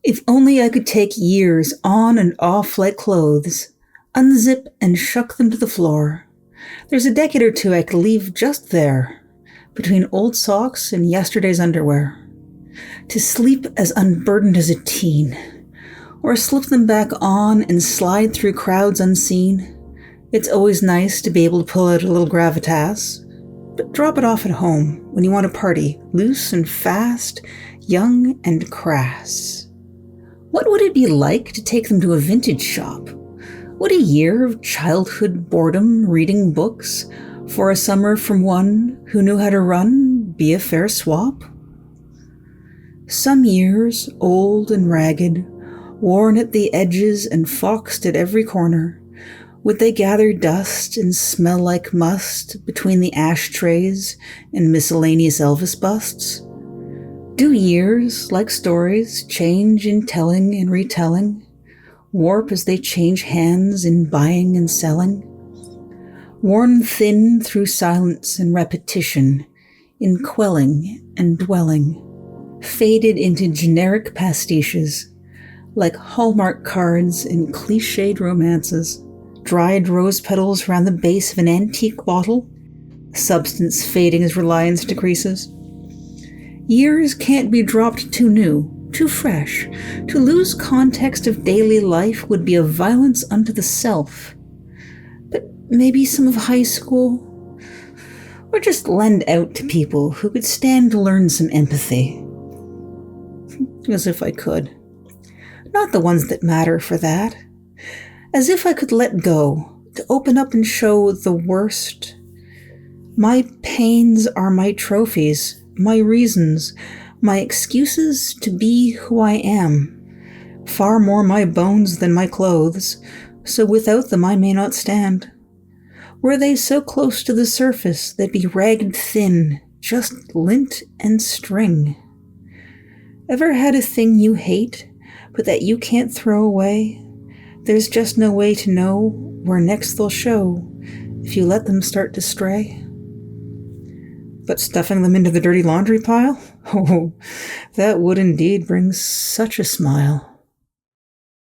If only I could take years on and off like clothes, unzip and shuck them to the floor. There's a decade or two I could leave just there, between old socks and yesterday's underwear. To sleep as unburdened as a teen, or slip them back on and slide through crowds unseen. It's always nice to be able to pull out a little gravitas, but drop it off at home when you want to party, loose and fast, young and crass. What would it be like to take them to a vintage shop? Would a year of childhood boredom reading books for a summer from one who knew how to run be a fair swap? Some years, old and ragged, worn at the edges and foxed at every corner, would they gather dust and smell like must between the ashtrays and miscellaneous Elvis busts? Do years, like stories, change in telling and retelling, warp as they change hands in buying and selling? Worn thin through silence and repetition, in quelling and dwelling, faded into generic pastiches, like Hallmark cards in cliched romances, dried rose petals round the base of an antique bottle, substance fading as reliance decreases. Years can't be dropped too new, too fresh. To lose context of daily life would be a violence unto the self. But maybe some of high school, or just lend out to people who could stand to learn some empathy. As if I could. Not the ones that matter for that. As if I could let go, to open up and show the worst. My pains are my trophies, my reasons, my excuses to be who I am. Far more my bones than my clothes, so without them I may not stand. Were they so close to the surface, they'd be ragged thin, just lint and string. Ever had a thing you hate, but that you can't throw away? There's just no way to know where next they'll show if you let them start to stray. But stuffing them into the dirty laundry pile? Oh, that would indeed bring such a smile.